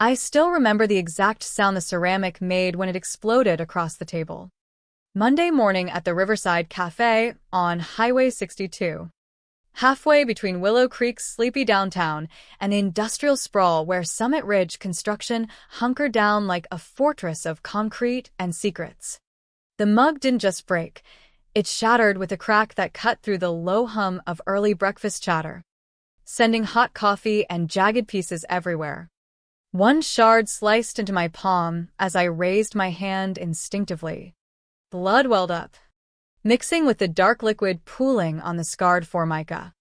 I still remember the exact sound the ceramic made when it exploded across the table. Monday morning at the Riverside Cafe on Highway 62. Halfway between Willow Creek's sleepy downtown and the industrial sprawl where Summit Ridge construction hunkered down like a fortress of concrete and secrets. The mug didn't just break, it shattered with a crack that cut through the low hum of early breakfast chatter, sending hot coffee and jagged pieces everywhere. One shard sliced into my palm as I raised my hand instinctively. Blood welled up, mixing with the dark liquid pooling on the scarred formica.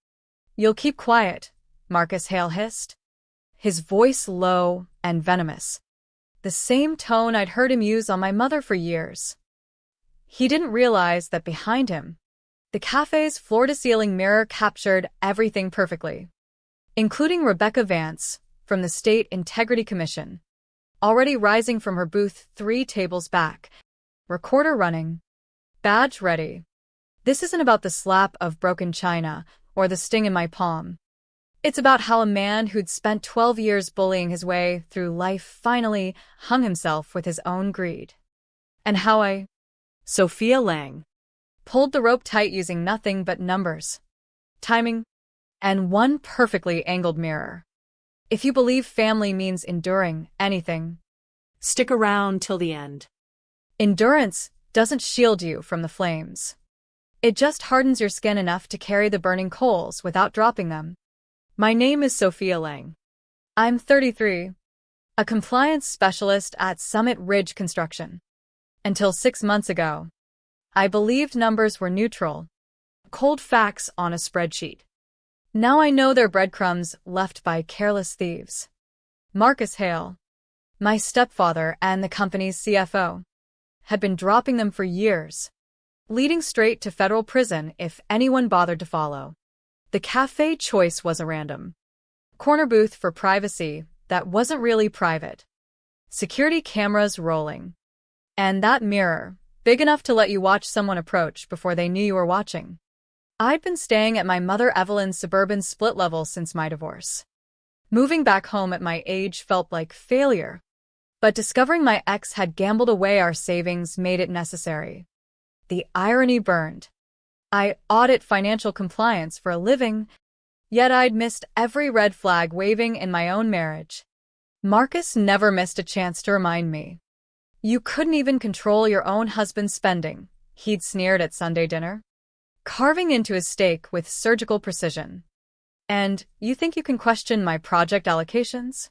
"You'll keep quiet," Marcus Hale hissed, his voice low and venomous, the same tone I'd heard him use on my mother for years. He didn't realize that behind him, the cafe's floor-to-ceiling mirror captured everything perfectly, including Rebecca Vance from the State Integrity Commission, already rising from her booth 3 tables back, recorder running, badge ready. This isn't about the slap of broken china or the sting in my palm. It's about how a man who'd spent 12 years bullying his way through life finally hung himself with his own greed. And how Sophia Lang, pulled the rope tight using nothing but numbers, timing, and one perfectly angled mirror. If you believe family means enduring anything, stick around till the end. Endurance doesn't shield you from the flames. It just hardens your skin enough to carry the burning coals without dropping them. My name is Sophia Lang. I'm 33, a compliance specialist at Summit Ridge Construction. Until 6 months ago, I believed numbers were neutral, cold facts on a spreadsheet. Now I know they're breadcrumbs left by careless thieves. Marcus Hale, my stepfather and the company's CFO, had been dropping them for years, leading straight to federal prison if anyone bothered to follow. The cafe choice was a random corner booth for privacy that wasn't really private, security cameras rolling, and that mirror, big enough to let you watch someone approach before they knew you were watching. I'd been staying at my mother Evelyn's suburban split level since my divorce. Moving back home at my age felt like failure, but discovering my ex had gambled away our savings made it necessary. The irony burned. I audit financial compliance for a living, yet I'd missed every red flag waving in my own marriage. Marcus never missed a chance to remind me. "You couldn't even control your own husband's spending," he'd sneered at Sunday dinner, carving into his steak with surgical precision. "And you think you can question my project allocations?"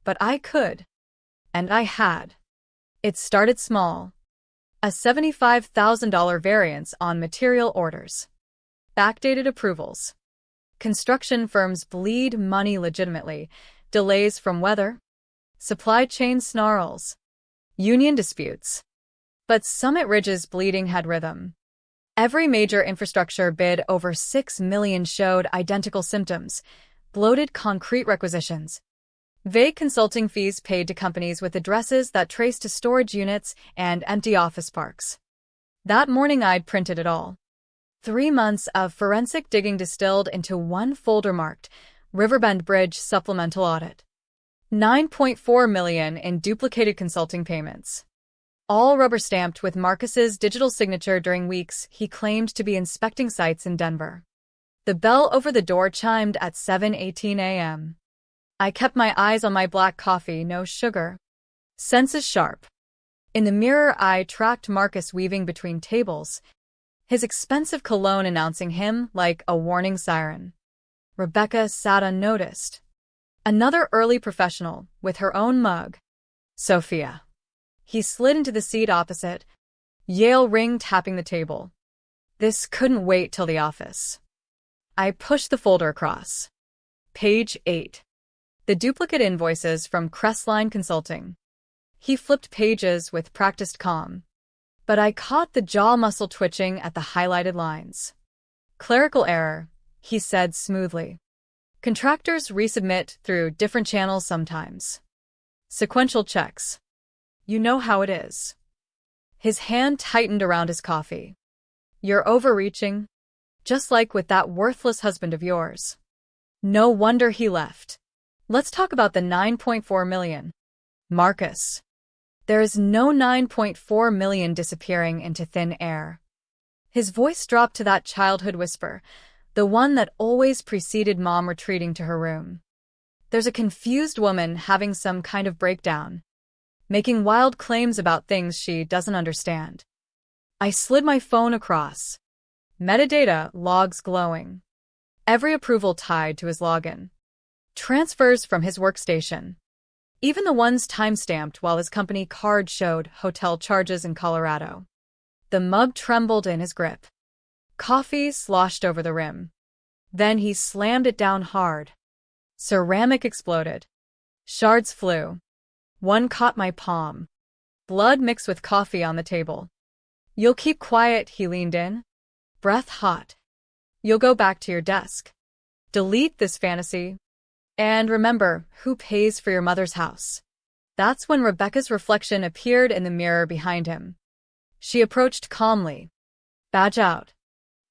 But I could. And I had. It started small. A $75,000 variance on material orders. Backdated approvals. Construction firms bleed money legitimately. Delays from weather. Supply chain snarls. Union disputes. But Summit Ridge's bleeding had rhythm. Every major infrastructure bid over $6 million showed identical symptoms: bloated concrete requisitions, vague consulting fees paid to companies with addresses that traced to storage units and empty office parks. That morning I'd printed it all. 3 months of forensic digging distilled into one folder marked Riverbend Bridge Supplemental Audit. $9.4 million in duplicated consulting payments. All rubber-stamped with Marcus's digital signature during weeks he claimed to be inspecting sites in Denver. The bell over the door chimed at 7:18 a.m. I kept my eyes on my black coffee, no sugar. Senses sharp. In the mirror I tracked Marcus weaving between tables, his expensive cologne announcing him like a warning siren. Rebecca sat unnoticed. Another early professional, with her own mug. Sophia. He slid into the seat opposite, Yale ring tapping the table. This couldn't wait till the office. I pushed the folder across. Page 8. The duplicate invoices from Crestline Consulting. He flipped pages with practiced calm, but I caught the jaw muscle twitching at the highlighted lines. "Clerical error," he said smoothly. "Contractors resubmit through different channels sometimes. Sequential checks. You know how it is." His hand tightened around his coffee. "You're overreaching, just like with that worthless husband of yours." No wonder he left. Let's talk about the 9.4 million. Marcus. There is no 9.4 million disappearing into thin air. His voice dropped to that childhood whisper, the one that always preceded Mom retreating to her room. There's a confused woman having some kind of breakdown, making wild claims about things she doesn't understand. I slid my phone across. Metadata logs glowing. Every approval tied to his login. Transfers from his workstation. Even the ones timestamped while his company card showed hotel charges in Colorado. The mug trembled in his grip. Coffee sloshed over the rim. Then he slammed it down hard. Ceramic exploded. Shards flew. One caught my palm. Blood mixed with coffee on the table. You'll keep quiet, he leaned in. Breath hot. You'll go back to your desk. Delete this fantasy. And remember who pays for your mother's house. That's when Rebecca's reflection appeared in the mirror behind him. She approached calmly. Badge out.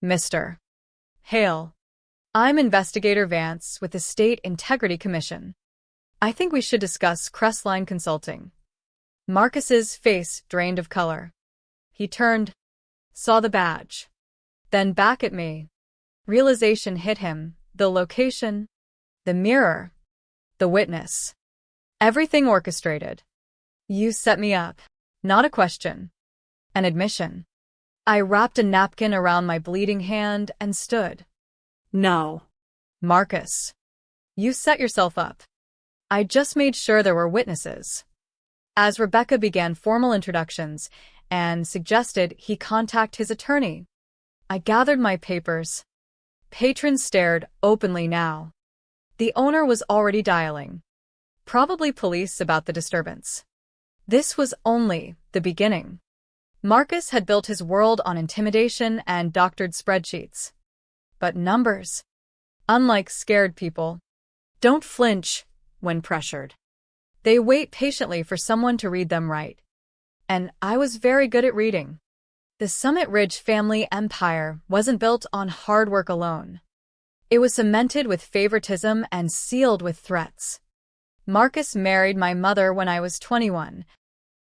Mr. Hale. I'm Investigator Vance with the State Integrity Commission. I think we should discuss Crestline Consulting. Marcus's face drained of color. He turned, saw the badge. Then back at me. Realization hit him, the location, the mirror, the witness. Everything orchestrated. You set me up. Not a question. An admission. I wrapped a napkin around my bleeding hand and stood. No. Marcus. You set yourself up. I just made sure there were witnesses. As Rebecca began formal introductions and suggested he contact his attorney, I gathered my papers. Patrons stared openly now. The owner was already dialing. Probably police about the disturbance. This was only the beginning. Marcus had built his world on intimidation and doctored spreadsheets. But numbers, unlike scared people, don't flinch when pressured. They wait patiently for someone to read them right. And I was very good at reading. The Summit Ridge family empire wasn't built on hard work alone. It was cemented with favoritism and sealed with threats. Marcus married my mother when I was 21,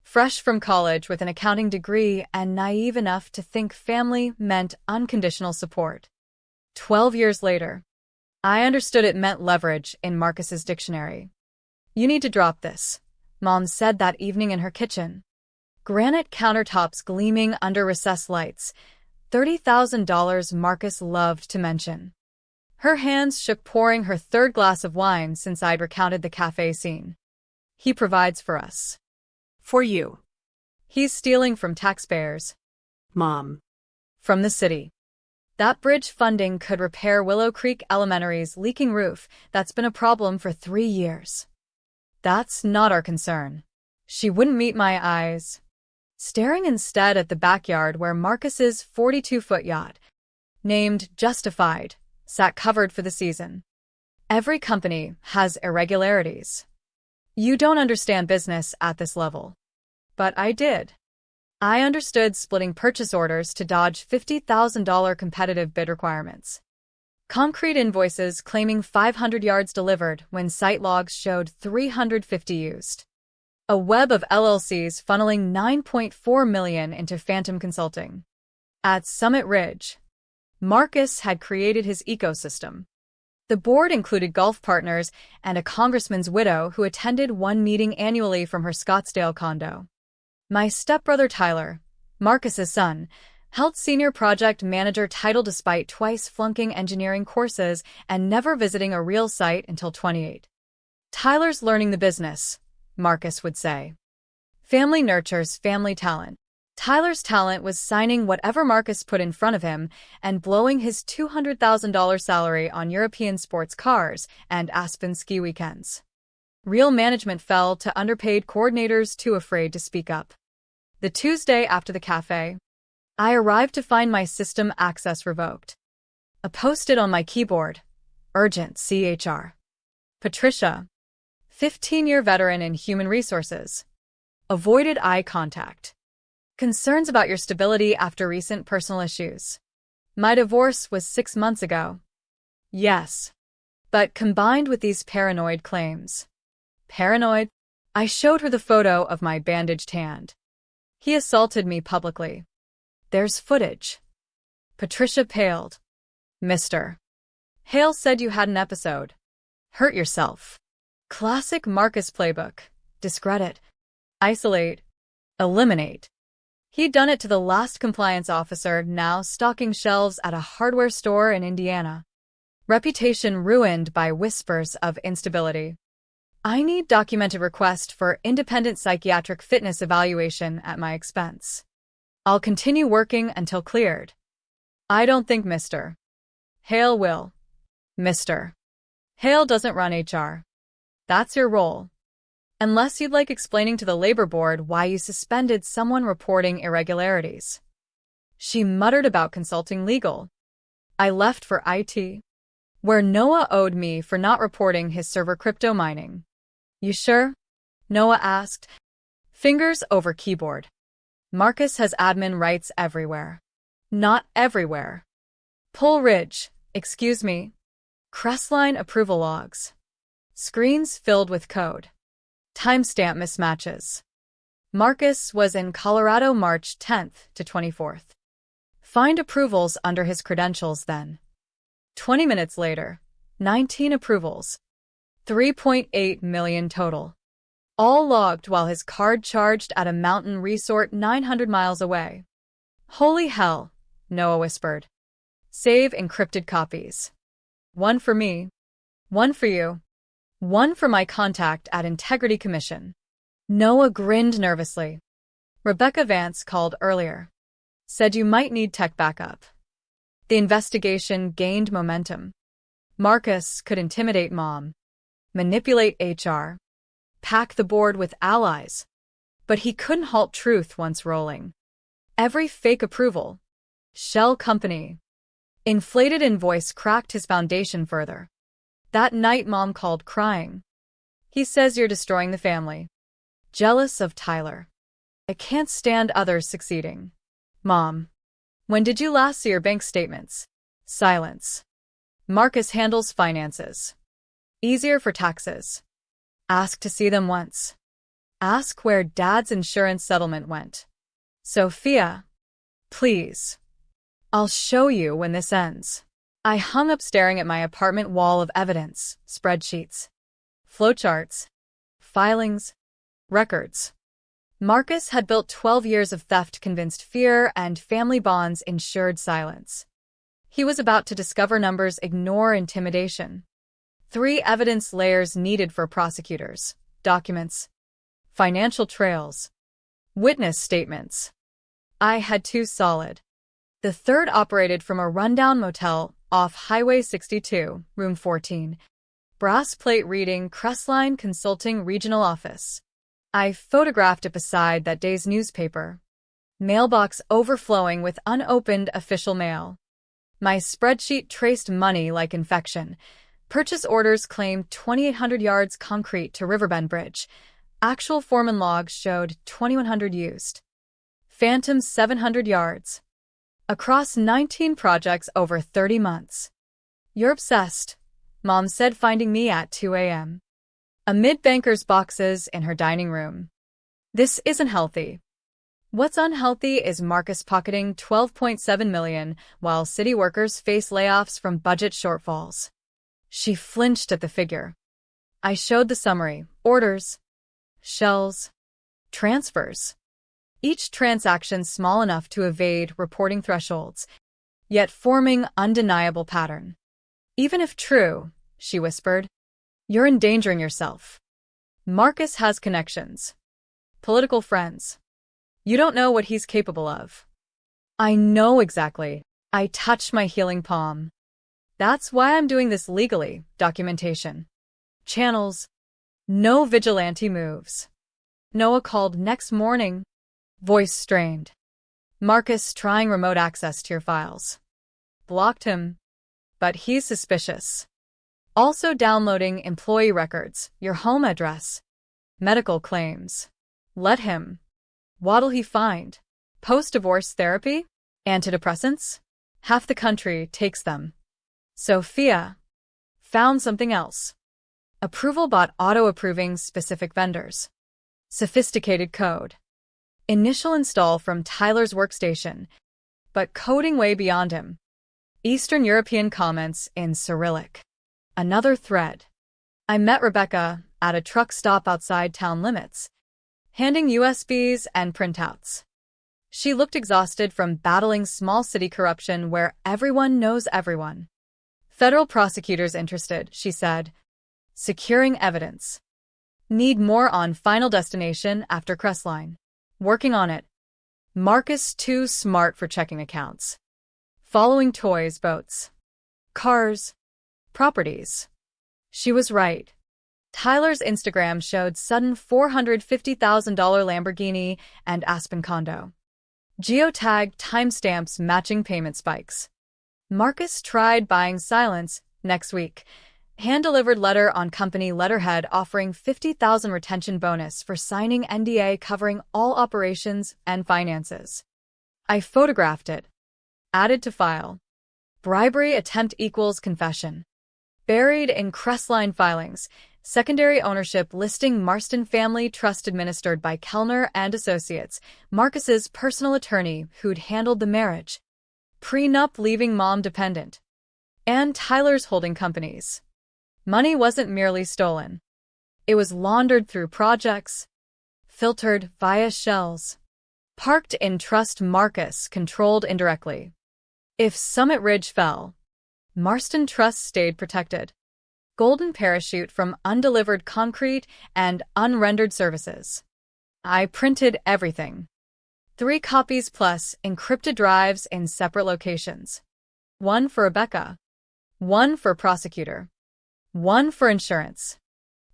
fresh from college with an accounting degree and naive enough to think family meant unconditional support. 12 years later, I understood it meant leverage in Marcus's dictionary. You need to drop this, Mom said that evening in her kitchen. Granite countertops gleaming under recessed lights, $30,000 Marcus loved to mention. Her hands shook pouring her third glass of wine since I'd recounted the cafe scene. He provides for us. For you. He's stealing from taxpayers. Mom. From the city. That bridge funding could repair Willow Creek Elementary's leaking roof that's been a problem for 3 years. That's not our concern. She wouldn't meet my eyes. Staring instead at the backyard where Marcus's 42-foot yacht, named Justified, sat covered for the season. Every company has irregularities. You don't understand business at this level. But I did. I understood splitting purchase orders to dodge $50,000 competitive bid requirements. Concrete invoices claiming 500 yards delivered when site logs showed 350 used. A web of LLCs funneling $9.4 million into phantom consulting. At Summit Ridge, Marcus had created his ecosystem. The board included golf partners and a congressman's widow who attended one meeting annually from her Scottsdale condo. My stepbrother Tyler, Marcus's son, held senior project manager title despite twice flunking engineering courses and never visiting a real site until 28. Tyler's learning the business, Marcus would say. Family nurtures family talent. Tyler's talent was signing whatever Marcus put in front of him and blowing his $200,000 salary on European sports cars and Aspen ski weekends. Real management fell to underpaid coordinators too afraid to speak up. The Tuesday after the cafe, I arrived to find my system access revoked. A post-it on my keyboard, urgent CHR. Patricia, 15-year veteran in human resources. Avoided eye contact. Concerns about your stability after recent personal issues. My divorce was 6 months ago. Yes. But combined with these paranoid claims. Paranoid? I showed her the photo of my bandaged hand. He assaulted me publicly. There's footage. Patricia paled. Mr. Hale said you had an episode. Hurt yourself. Classic Marcus playbook. Discredit. Isolate. Eliminate. He'd done it to the last compliance officer, now stocking shelves at a hardware store in Indiana. Reputation ruined by whispers of instability. I need documented request for independent psychiatric fitness evaluation at my expense. I'll continue working until cleared. I don't think Mr. Hale will. Mr. Hale doesn't run HR. That's your role. Unless you'd like explaining to the labor board why you suspended someone reporting irregularities. She muttered about consulting legal. I left for IT, where Noah owed me for not reporting his server crypto mining. You sure? Noah asked. Fingers over keyboard. Marcus has admin rights everywhere. Not everywhere. Pull Ridge, excuse me. Crestline approval logs. Screens filled with code. Timestamp mismatches. Marcus was in Colorado March 10th to 24th. Find approvals under his credentials then. 20 minutes later, 19 approvals. 3.8 million total. All logged while his card charged at a mountain resort 900 miles away. Holy hell, Noah whispered. Save encrypted copies. One for me. One for you. One for my contact at Integrity Commission. Noah grinned nervously. Rebecca Vance called earlier. Said you might need tech backup. The investigation gained momentum. Marcus could intimidate Mom, manipulate HR, pack the board with allies. But he couldn't halt truth once rolling. Every fake approval, shell company, inflated invoice cracked his foundation further. That night Mom called crying. He says you're destroying the family. Jealous of Tyler. I can't stand others succeeding. Mom. When did you last see your bank statements? Silence. Marcus handles finances. Easier for taxes. Ask to see them once. Ask where Dad's insurance settlement went. Sophia. Please. I'll show you when this ends. I hung up staring at my apartment wall of evidence, spreadsheets, flowcharts, filings, records. Marcus had built 12 years of theft-convinced fear and family bonds ensured silence. He was about to discover numbers ignore intimidation. 3 evidence layers needed for prosecutors: documents, financial trails, witness statements. I had 2 solid. The third operated from a rundown motel off Highway 62, Room 14. Brass plate reading Crestline Consulting Regional Office. I photographed it beside that day's newspaper. Mailbox overflowing with unopened official mail. My spreadsheet traced money like infection. Purchase orders claimed 2,800 yards concrete to Riverbend Bridge. Actual foreman logs showed 2,100 used. Phantom 700 yards. Across 19 projects over 30 months. You're obsessed, Mom said, finding me at 2 a.m. amid bankers' boxes in her dining room. This isn't healthy. What's unhealthy is Marcus pocketing $12.7 million while city workers face layoffs from budget shortfalls. She flinched at the figure. I showed the summary: orders, shells, transfers. Each transaction small enough to evade reporting thresholds, yet forming undeniable pattern. Even if true, she whispered, you're endangering yourself. Marcus has connections. Political friends. You don't know what he's capable of. I know exactly. I touched my healing palm. That's why I'm doing this legally. Documentation. Channels. No vigilante moves. Noah called next morning. Voice strained. Marcus trying remote access to your files. Blocked him. But he's suspicious. Also downloading employee records, your home address, medical claims. Let him. What'll he find? Post-divorce therapy? Antidepressants? Half the country takes them. Sophia. found something else. Approval bot auto-approving specific vendors. Sophisticated code. Initial install from Tyler's workstation, but coding way beyond him. Eastern European comments in Cyrillic. Another thread. I met Rebecca at a truck stop outside town limits, handing USBs and printouts. She looked exhausted from battling small city corruption where everyone knows everyone. Federal prosecutors interested, she said. Securing evidence. Need more on Final Destination after Crestline. Working on it. Marcus too smart for checking accounts. Following toys, boats, cars, properties. She was right. Tyler's Instagram showed sudden $450,000 Lamborghini and Aspen condo. Geotag timestamps matching payment spikes. Marcus tried buying silence next week. Hand-delivered letter on company letterhead offering $50,000 retention bonus for signing NDA covering all operations and finances. I photographed it. Added to file. Bribery attempt equals confession. Buried in Crestline filings. Secondary ownership listing Marston Family Trust administered by Kellner and Associates, Marcus's personal attorney who'd handled the marriage. Prenup leaving mom dependent. And Tyler's holding companies. Money wasn't merely stolen. It was laundered through projects, filtered via shells, parked in trust Marcus controlled indirectly. If Summit Ridge fell, Marston Trust stayed protected. Golden parachute from undelivered concrete and unrendered services. I printed everything. 3 copies plus encrypted drives in separate locations. 1 for Rebecca. 1 for prosecutor. 1 for insurance.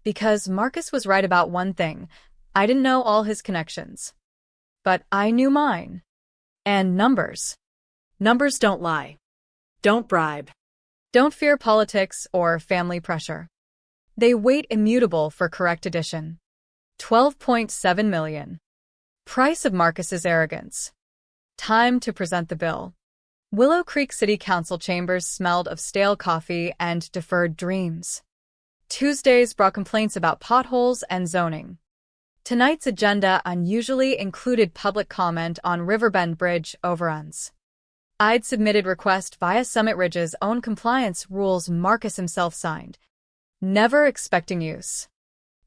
Because Marcus was right about one thing, I didn't know all his connections. But I knew mine. And numbers. Numbers don't lie. Don't bribe. Don't fear politics or family pressure. They wait immutable for correct addition. 12.7 million. Price of Marcus's arrogance. Time to present the bill. Willow Creek City Council chambers smelled of stale coffee and deferred dreams. Tuesdays brought complaints about potholes and zoning. Tonight's agenda unusually included public comment on Riverbend Bridge overruns. I'd submitted request via Summit Ridge's own compliance rules Marcus himself signed. Never expecting use.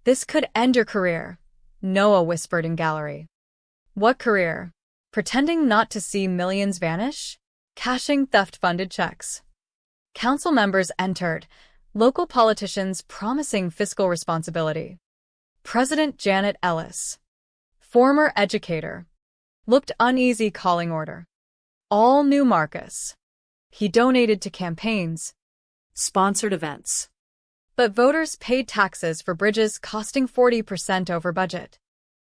This could end your career, Noah whispered in gallery. What career? Pretending not to see millions vanish? Cashing theft-funded checks. Council members entered, local politicians promising fiscal responsibility. President Janet Ellis, former educator, looked uneasy calling order. All knew Marcus. He donated to campaigns, Sponsored events. but voters paid taxes for bridges costing 40% over budget.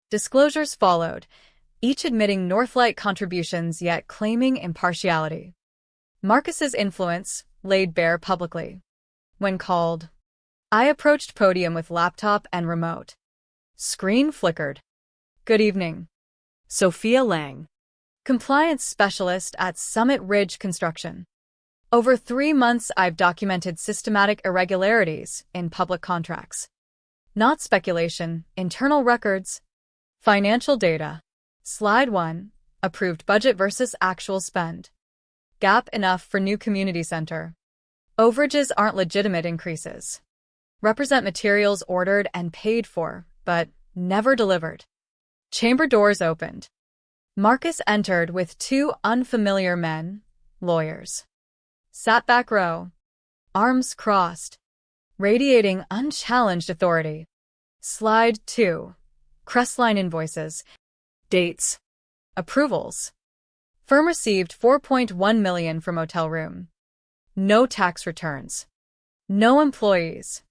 Disclosures followed, each admitting Northlight contributions yet claiming impartiality. Marcus's influence laid bare publicly. When called, I approached podium with laptop and remote. Screen flickered. Good evening. Sophia Lang. Compliance specialist at Summit Ridge Construction. Over 3 months I've documented systematic irregularities in public contracts. Not speculation, internal records. Financial data. Slide 1. Approved budget versus actual spend. Gap enough for new community center. Overages aren't legitimate increases. Represent materials ordered and paid for, but never delivered. Chamber doors opened. Marcus entered with 2 unfamiliar men, lawyers. Sat back row. Arms crossed. Radiating unchallenged authority. Slide 2. Crestline invoices. Dates. Approvals. Firm received $4.1 million from hotel room. No tax returns. No employees.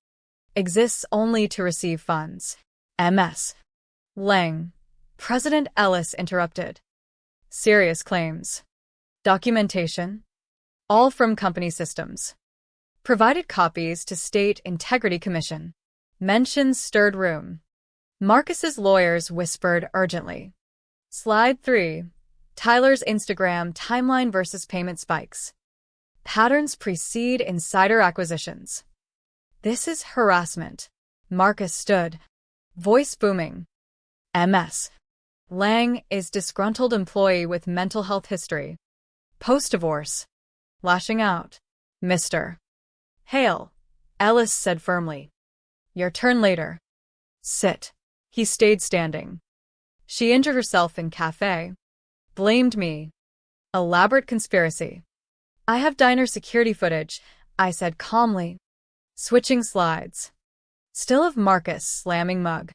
Exists only to receive funds. MS. Lang. President Ellis interrupted. Serious claims. Documentation. All from company systems. Provided copies to State Integrity Commission. Mentions stirred room. Marcus's lawyers whispered urgently. Slide 3. Tyler's Instagram timeline versus payment spikes. Patterns precede insider acquisitions. This is harassment. Marcus stood, voice booming. MS. Lang is disgruntled employee with mental health history. Post-divorce. Lashing out. Mr. Hale. Ellis said firmly. Your turn later. Sit. He stayed standing. She injured herself in cafe. Blamed me. Elaborate conspiracy. I have diner security footage, I said calmly. Switching slides. Still of Marcus slamming mug.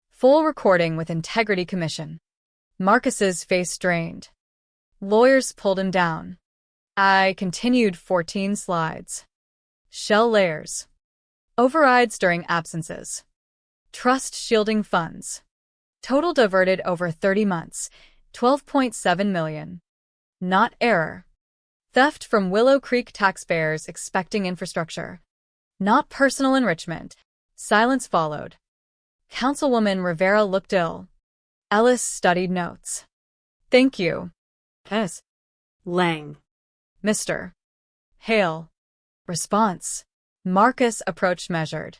Full recording with integrity commission. Marcus's face strained. Lawyers pulled him down. I continued 14 slides. Shell layers. Overrides during absences. Trust shielding funds. Total diverted over 30 months, 12.7 million. Not error. Theft from Willow Creek taxpayers expecting infrastructure. Not personal enrichment. Silence followed. Councilwoman Rivera looked ill. Ellis studied notes. Thank you. S. Lang. Mr. Hale. Response. Marcus approached measured.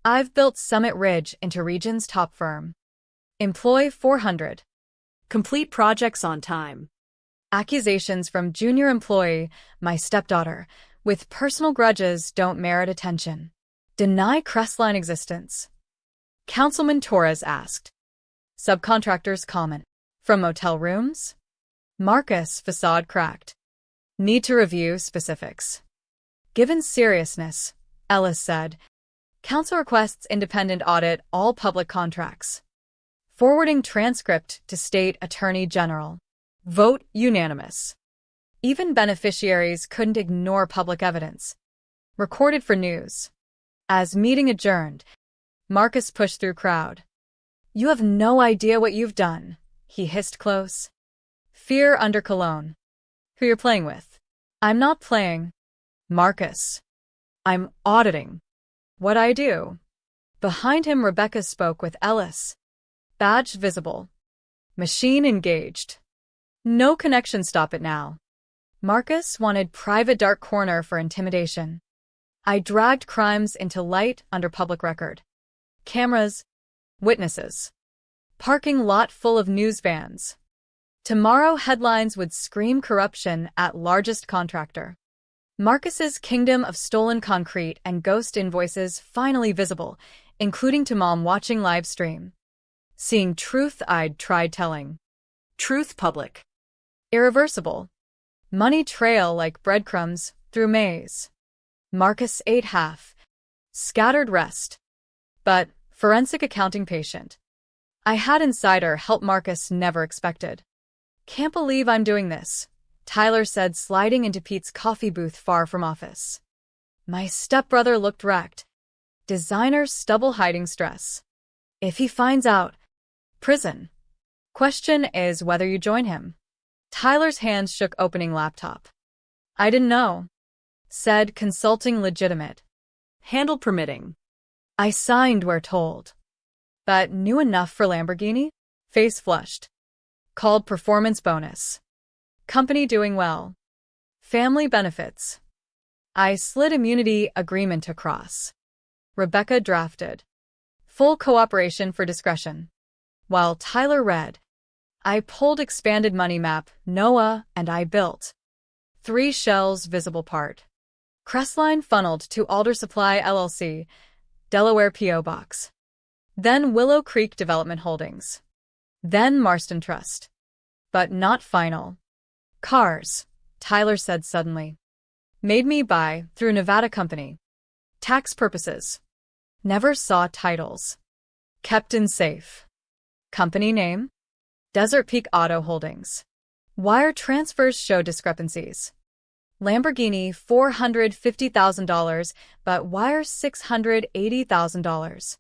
I've built Summit Ridge into region's top firm. Employ 400. Complete projects on time. Accusations from junior employee, my stepdaughter, with personal grudges don't merit attention. Deny Crestline existence. Councilman Torres asked. Subcontractors comment. From motel rooms? Marcus facade cracked. Need to review specifics. Given seriousness, Ellis said. Council requests independent audit all public contracts. Forwarding transcript to State Attorney General. Vote unanimous. Even beneficiaries couldn't ignore public evidence. Recorded for news. As meeting adjourned, Marcus pushed through crowd. You have no idea what you've done, he hissed close. Fear under cologne. Who you're playing with? I'm not playing. Marcus. I'm auditing. What I do? Behind him, Rebecca spoke with Ellis. Badge visible. Machine engaged. No connection, stop it now. Marcus wanted private dark corner for intimidation. I dragged crimes into light under public record. Cameras. Witnesses. Parking lot full of news vans. Tomorrow headlines would scream corruption at largest contractor. Marcus's kingdom of stolen concrete and ghost invoices finally visible, including to mom watching live stream. Seeing truth I'd tried telling. Truth public. Irreversible. Money trail like breadcrumbs through maze. Marcus ate half. Scattered rest. But forensic accounting patient. I had insider help Marcus never expected. Can't believe I'm doing this, Tyler said, sliding into Pete's coffee booth far from office. My stepbrother looked wrecked. Designer's stubble hiding stress. If he finds out, prison. Question is whether you join him. Tyler's hands shook opening laptop. I didn't know. Said consulting legitimate. Handle permitting. I signed where told. But knew enough for Lamborghini? Face flushed. Called performance bonus. Company doing well. Family benefits. I slid immunity agreement across. Rebecca drafted. Full cooperation for discretion. While Tyler read. I pulled expanded money map, Noah, and I built. 3 shells visible part. Crestline funneled to Alder Supply LLC, Delaware P.O. Box. Then Willow Creek Development Holdings. Then Marston Trust. But not final. Cars, Tyler said suddenly. Made me buy through Nevada company. Tax purposes. Never saw titles. Kept in safe. Company name? Desert Peak Auto Holdings. Wire transfers show discrepancies. Lamborghini $450,000, but wire $680,000.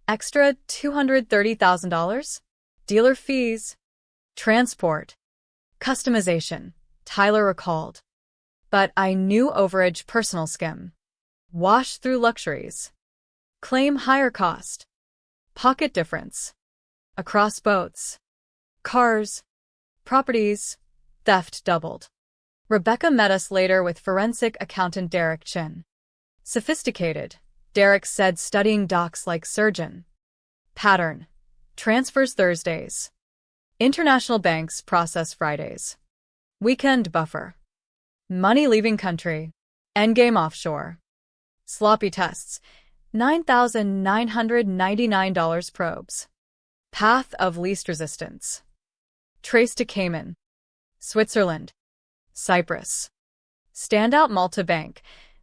Extra $230,000? Dealer fees. Transport. Customization, Tyler recalled. But I knew overage personal skim. Wash through luxuries. Claim higher cost. Pocket difference. Across boats. Cars. Properties. Theft doubled. Rebecca met us later with forensic accountant Derek Chin. Sophisticated, Derek said, studying docs like surgeon. Pattern. Transfers Thursdays. International banks process Fridays. Weekend buffer. Money leaving country. Endgame offshore. Sloppy tests. $9,999 probes. Path of least resistance. Trace to Cayman. Switzerland. Cyprus. Standout Malta Bank.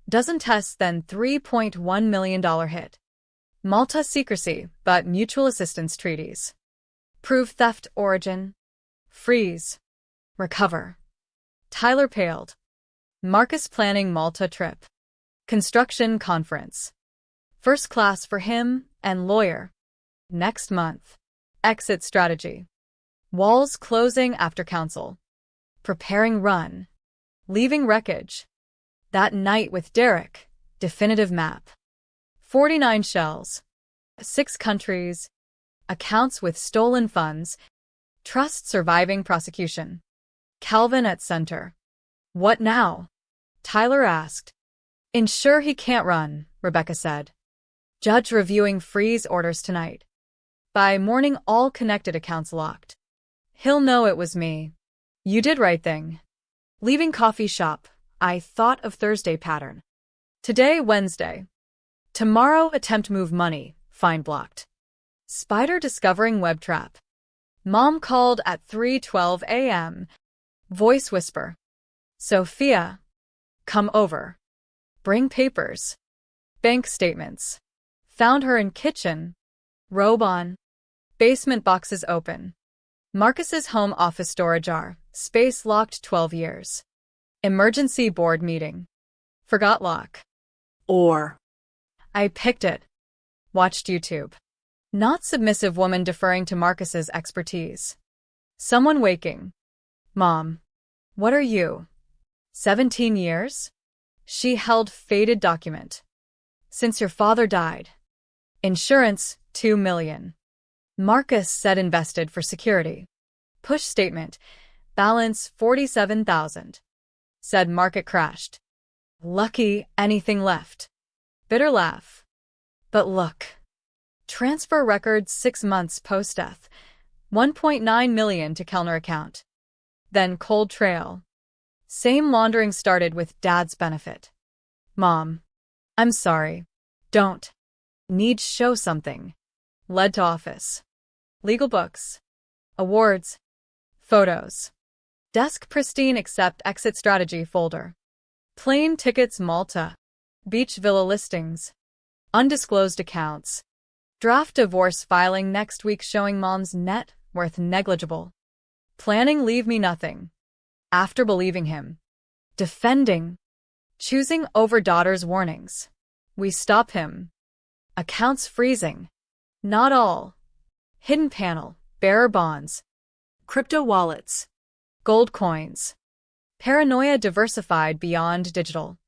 Dozen tests then $3.1 million hit. Malta secrecy, but mutual assistance treaties. Prove theft origin. Freeze. Recover. Tyler paled. Marcus planning Malta trip. Construction conference. First class for him and lawyer. Next month. Exit strategy. Walls closing after council. Preparing run. Leaving wreckage. That night with Derek. Definitive map. 49 shells. 6 countries. Accounts with stolen funds. Trust surviving prosecution. Calvin at center. What now? Tyler asked. Ensure he can't run, Rebecca said. Judge reviewing freeze orders tonight. By morning all connected accounts locked. He'll know it was me. You did right thing. Leaving coffee shop, I thought of Thursday pattern. Today Wednesday. Tomorrow attempt move money, fine blocked. Spider discovering web trap. Mom called at 3:12 a.m. Voice whisper. Sophia. Come over. Bring papers. Bank statements. Found her in kitchen. Robe on. Basement boxes open. Marcus's home office door ajar. Space locked 12 years. Emergency board meeting. Forgot lock. Or. I picked it. Watched YouTube. Not submissive woman deferring to Marcus's expertise. Someone waking. Mom. What are you? 17 years? She held faded document. Since your father died. Insurance, $2 million. Marcus said invested for security. Push statement. Balance, $47,000. Said market crashed. Lucky, anything left. Bitter laugh. But look. Transfer records 6 months post-death. $1.9 million to Kellner account. Then cold trail. Same laundering started with dad's benefit. Mom. I'm sorry. Don't. Need show something. Led to office. Legal books. Awards. Photos. Desk pristine except exit strategy folder. Plane tickets Malta. Beach villa listings. Undisclosed accounts. Draft divorce filing next week showing mom's net worth negligible. Planning leave me nothing. After believing him. Defending. Choosing over daughter's warnings. We stop him. Accounts freezing. Not all. Hidden panel. Bearer bonds. Crypto wallets. Gold coins. Paranoia diversified beyond digital.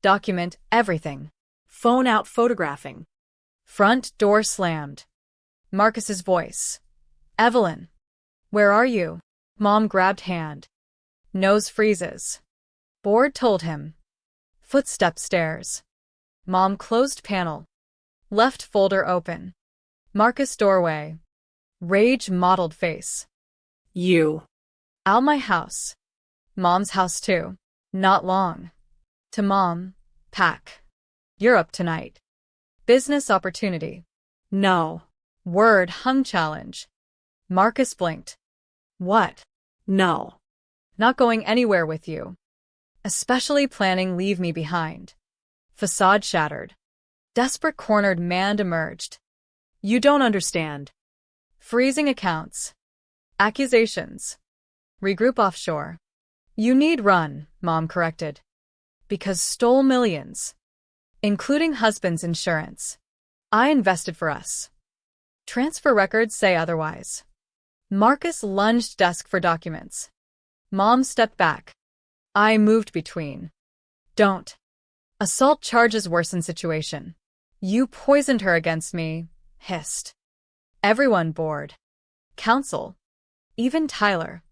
Document everything. Phone out photographing. Front door slammed. Marcus's voice. Evelyn. Where are you? Mom grabbed hand. Nose freezes. Board told him. Footstep stairs. Mom closed panel. Left folder open. Marcus doorway. Rage mottled face. You. Out my house. Mom's house too. Not long. To mom. Pack. Europe tonight. Business opportunity. No. Word hung challenge. Marcus blinked. What? No. Not going anywhere with you. Especially planning leave me behind. Facade shattered. Desperate cornered man emerged. You don't understand. Freezing accounts. Accusations. Regroup offshore. You need run, Mom corrected. Because stole millions. Including husband's insurance. I invested for us. Transfer records say otherwise. Marcus lunged desk for documents. Mom stepped back. I moved between. Don't. Assault charges worsen situation. You poisoned her against me, hissed. Everyone bored. Counsel. Even Tyler.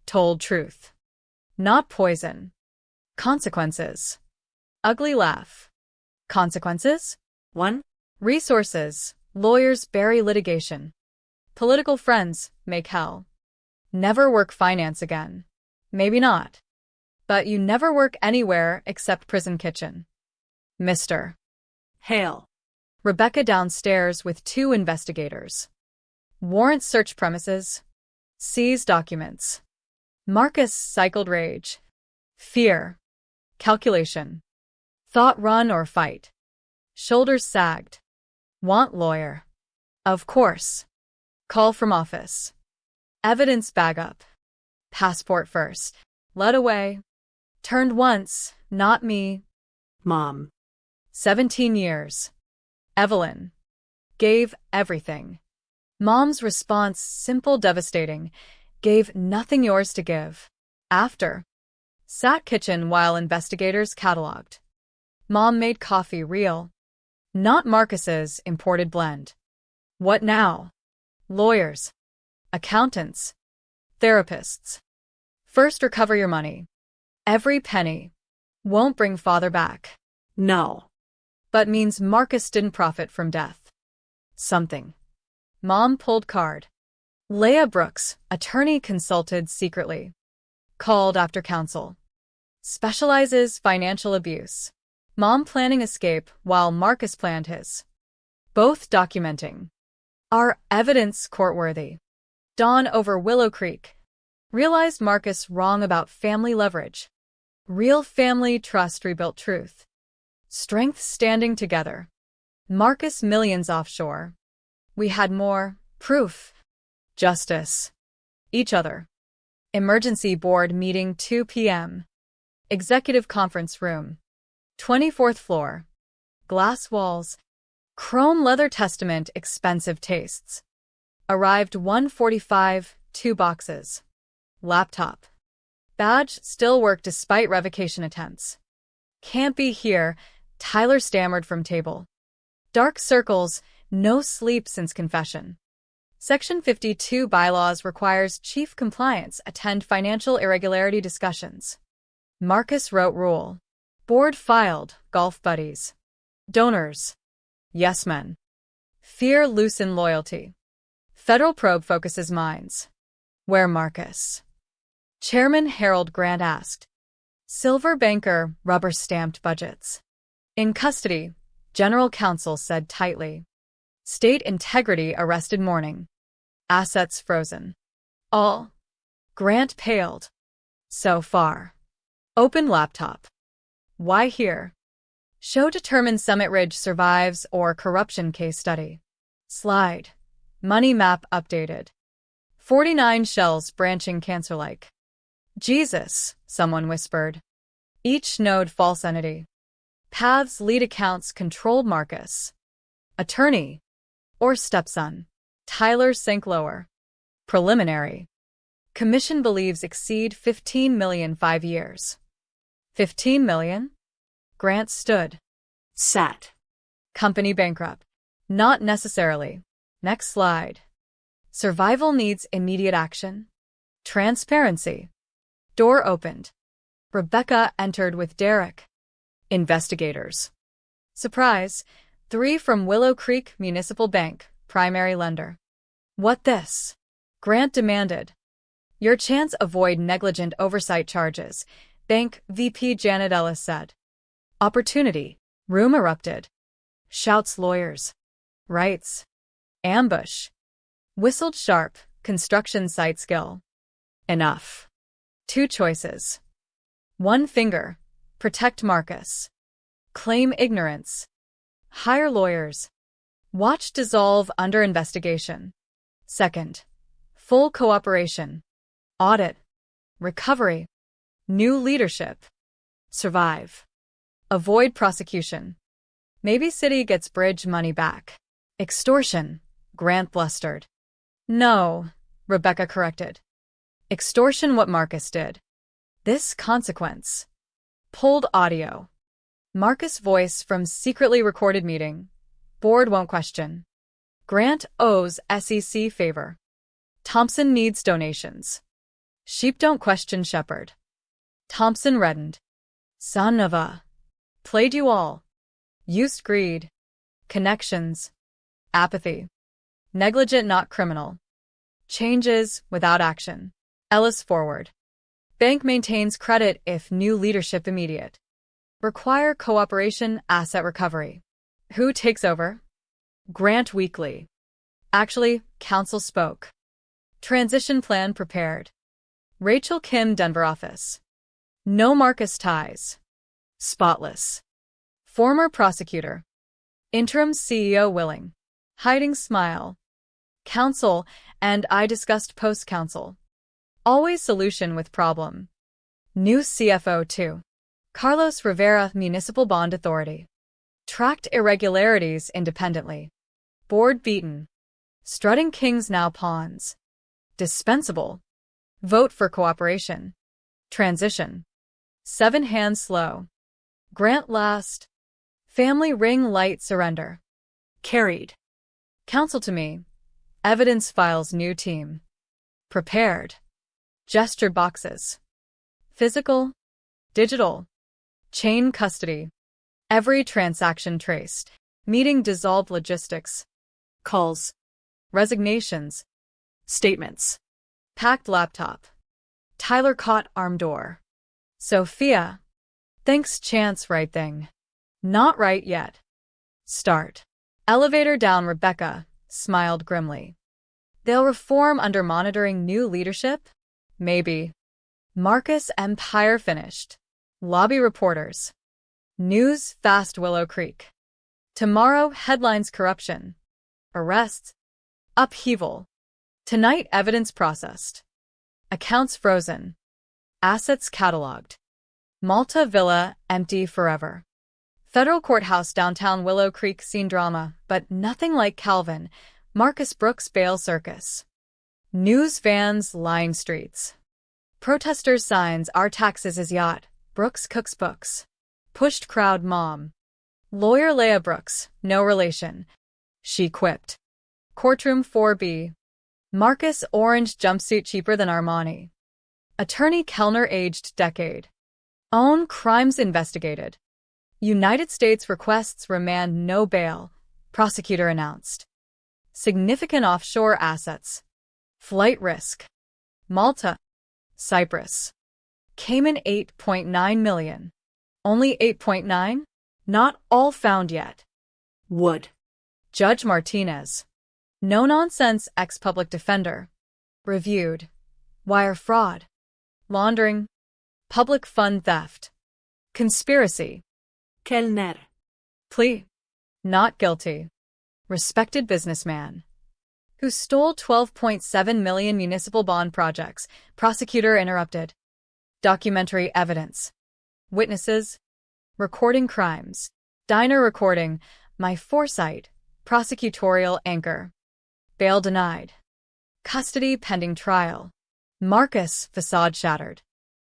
Told truth. Not poison. Consequences. Ugly laugh. Consequences? 1. Resources. Lawyers bury litigation. Political friends make hell. Never work finance again. Maybe not. But you never work anywhere except prison kitchen. Mr. Hail. Rebecca downstairs with 2 investigators. Warrant search premises. Seize documents. Marcus cycled rage. Fear. Calculation. Thought run or fight. Shoulders sagged. Want lawyer. Of course. Call from office. Evidence bag up. Passport first. Led away. Turned once, not me. Mom. 17 years. Evelyn. Gave everything. Mom's response, simple, devastating. Gave nothing yours to give. After. Sat kitchen while investigators cataloged. Mom made coffee real. Not Marcus's imported blend. What now? Lawyers. Accountants. Therapists. First recover your money. Every penny. Won't bring father back. No. But means Marcus didn't profit from death. Something. Mom pulled card. Leah Brooks, attorney consulted secretly. Called after counsel. Specializes financial abuse. Mom planning escape while Marcus planned his. Both documenting. Are evidence courtworthy. Dawn over Willow Creek. Realized Marcus wrong about family leverage. Real family trust rebuilt truth. Strength standing together. Marcus millions offshore. We had more proof. Justice. Each other. Emergency board meeting 2 p.m. Executive conference room. 24th floor. Glass walls. Chrome leather testament expensive tastes. Arrived 1:45, 2 boxes. Laptop. Badge still work despite revocation attempts. Can't be here, Tyler stammered from table. Dark circles, no sleep since confession. Section 52 bylaws requires chief compliance attend financial irregularity discussions. Marcus wrote rule. Board filed, golf buddies. Donors. Yes men. Fear loosen loyalty. Federal probe focuses minds. Where Marcus? Chairman Harold Grant asked. Silver banker, rubber-stamped budgets. In custody, General Counsel said tightly. State integrity arrested morning. Assets frozen. All. Grant paled. So far. Open laptop. Why here? Show determined Summit Ridge survives or corruption case study. Slide. Money map updated. 49 shells branching cancer-like. Jesus, someone whispered. Each node false entity. Paths lead accounts controlled Marcus. Attorney. Or stepson. Tyler sank lower. Preliminary. Commission believes exceed 15 million 5 years. 15 million? Grant stood. Sat. Company bankrupt. Not necessarily. Next slide. Survival needs immediate action. Transparency. Door opened. Rebecca entered with Derek. Investigators. Surprise. 3 from Willow Creek Municipal Bank, primary lender. What this? Grant demanded. Your chance avoid negligent oversight charges, Bank VP Janet Ellis said. Opportunity. Room erupted. Shouts lawyers. Rights. Ambush. Whistled sharp, construction site skill. Enough. 2 choices. 1 finger. Protect Marcus. Claim ignorance. Hire lawyers. Watch dissolve under investigation. 2nd. Full cooperation. Audit. Recovery. New leadership. Survive. Avoid prosecution. Maybe city gets bridge money back. Extortion. Grant blustered. No, Rebecca corrected. Extortion what Marcus did. This consequence. Pulled audio. Marcus' voice from secretly recorded meeting. Board won't question. Grant owes SEC favor. Thompson needs donations. Sheep don't question shepherd. Thompson reddened. Son of a. Played you all. Used greed. Connections. Apathy. Negligent not criminal. Changes without action. Ellis forward. Bank maintains credit if new leadership immediate. Require cooperation asset recovery. Who takes over? Grant weekly. Actually, council spoke. Transition plan prepared. Rachel Kim Denver office. No Marcus ties. Spotless. Former prosecutor. Interim CEO willing. Hiding smile. Counsel and I discussed post-counsel. Always solution with problem. New CFO too. Carlos Rivera Municipal Bond Authority. Tracked irregularities independently. Board beaten. Strutting kings now pawns. Dispensable. Vote for cooperation. Transition. 7 hands slow. Grant last. Family ring light surrender. Carried. Counsel to me. Evidence files new team. Prepared. Gestured boxes. Physical. Digital. Chain custody. Every transaction traced. Meeting dissolved logistics. Calls. Resignations. Statements. Packed laptop. Tyler caught arm door. Sophia. Thanks chance right thing. Not right yet. Start. Elevator down Rebecca, smiled grimly. They'll reform under monitoring new leadership? Maybe. Marcus Empire finished. Lobby reporters. News fast Willow Creek. Tomorrow headlines corruption. Arrests. Upheaval. Tonight evidence processed. Accounts frozen. Assets cataloged. Malta Villa empty forever. Federal courthouse downtown Willow Creek scene drama, but nothing like Calvin, Marcus Brooks bail circus. News vans line streets. Protesters signs our taxes is yacht, Brooks cooks books. Pushed crowd mom. Lawyer Leah Brooks, no relation. She quipped. Courtroom 4B. Marcus orange jumpsuit cheaper than Armani. Attorney Kellner aged decade. Own crimes investigated. United States requests remand no bail, prosecutor announced. Significant offshore assets. Flight risk. Malta. Cyprus. Cayman 8.9 million. Only 8.9? Not all found yet. Wood. Judge Martinez. No-nonsense ex-public defender. Reviewed. Wire fraud. Laundering. Public fund theft. Conspiracy. Kellner. Plea. Not guilty. Respected businessman. Who stole 12.7 million municipal bond projects. Prosecutor interrupted. Documentary evidence. Witnesses. Recording crimes. Diner recording. My foresight. Prosecutorial anchor. Bail denied. Custody pending trial. Marcus facade shattered.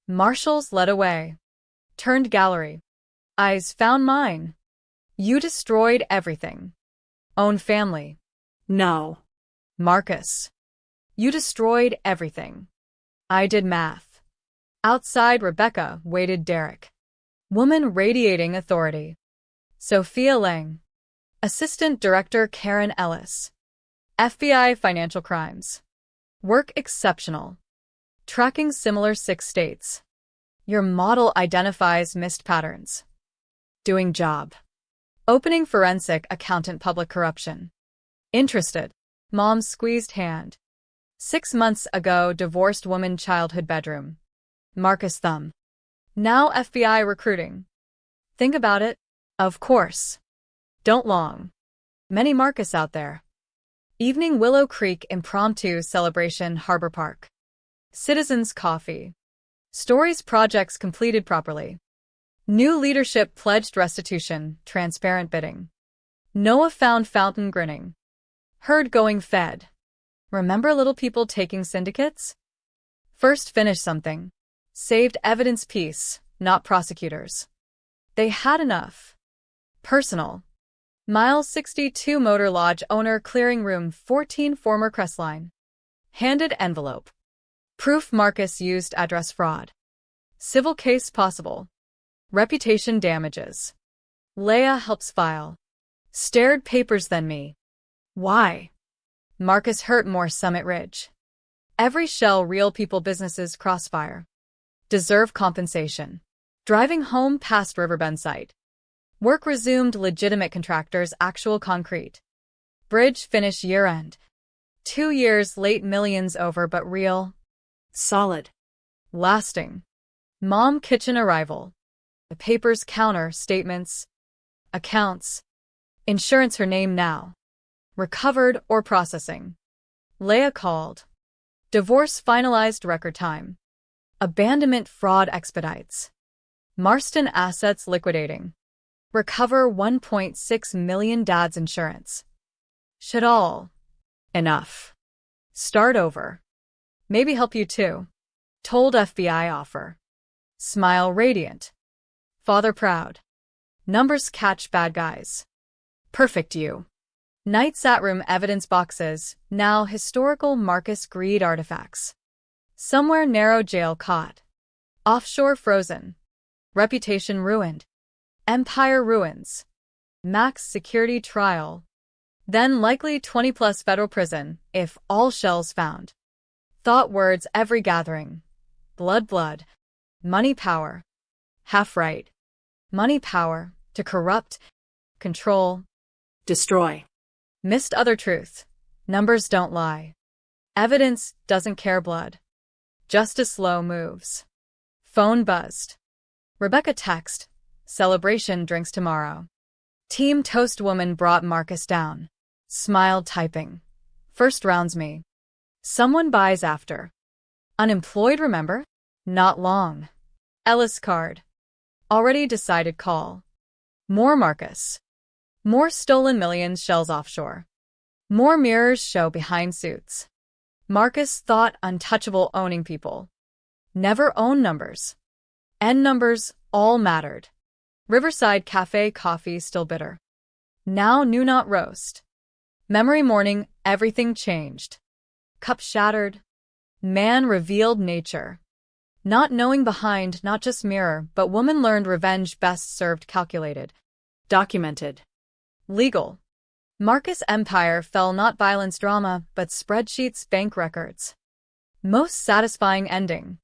Marshals led away. Turned gallery. Eyes found mine. You destroyed everything. Own family. No. Marcus. You destroyed everything. I did math. Outside Rebecca waited Derek. Woman radiating authority. Sophia Lang. Assistant Director Karen Ellis. FBI Financial Crimes. Work exceptional. Tracking similar 6 states. Your model identifies missed patterns. Doing job. Opening forensic accountant public corruption. Interested. Mom squeezed hand. 6 months ago divorced woman childhood bedroom. Marcus thumb. Now FBI recruiting. Think about it. Of course. Don't long. Many Marcus out there. Evening Willow Creek impromptu celebration Harbor Park. Citizens coffee. Stories projects completed properly. New leadership pledged restitution, transparent bidding. Noah found fountain grinning. Herd going fed. Remember little people taking syndicates? First finish something. Saved evidence peace, not prosecutors. They had enough. Personal. Mile 62 Motor Lodge owner clearing room 14 former Crestline. Handed envelope. Proof Marcus used address fraud. Civil case possible. Reputation damages. Leah helps file. Stared papers than me. Why? Marcus hurt more Summit Ridge. Every shell real people businesses crossfire. Deserve compensation. Driving home past Riverbend site. Work resumed legitimate contractors actual concrete. Bridge finish year end. 2 years late millions over but real. Solid. Lasting. Mom kitchen arrival. The papers counter statements. Accounts. Insurance her name now. Recovered or processing. Leah called. Divorce finalized record time. Abandonment fraud expedites. Marston assets liquidating. Recover 1.6 million dad's insurance. Should all. Enough. Start over. Maybe help you too. Told FBI offer. Smile radiant. Father proud. Numbers catch bad guys. Perfect you. Night sat room evidence boxes, now historical Marcus greed artifacts. Somewhere narrow jail caught. Offshore frozen. Reputation ruined. Empire ruins. Max security trial. Then likely 20+ federal prison, if all shells found. Thought words every gathering. Blood. Money power. Half right. Money power, to corrupt, control, Destroy. missed other truth. Numbers don't lie. Evidence doesn't care blood. Justice slow moves. Phone buzzed. Rebecca text. Celebration drinks tomorrow. Team Toast woman brought Marcus down. Smiled typing. First rounds me. Someone buys after. Unemployed remember? Not long. Ellis card. Already decided call. More Marcus. More stolen millions shells offshore. More mirrors show behind suits. Marcus thought untouchable owning people. Never own numbers. N numbers all mattered. Riverside Cafe coffee still bitter. Now knew not roast. Memory morning everything changed. Cup shattered. Man revealed nature. Not knowing behind not just mirror but woman learned revenge best served calculated. Documented. Legal. Marcus' empire fell not violence drama but spreadsheets bank records. Most satisfying ending.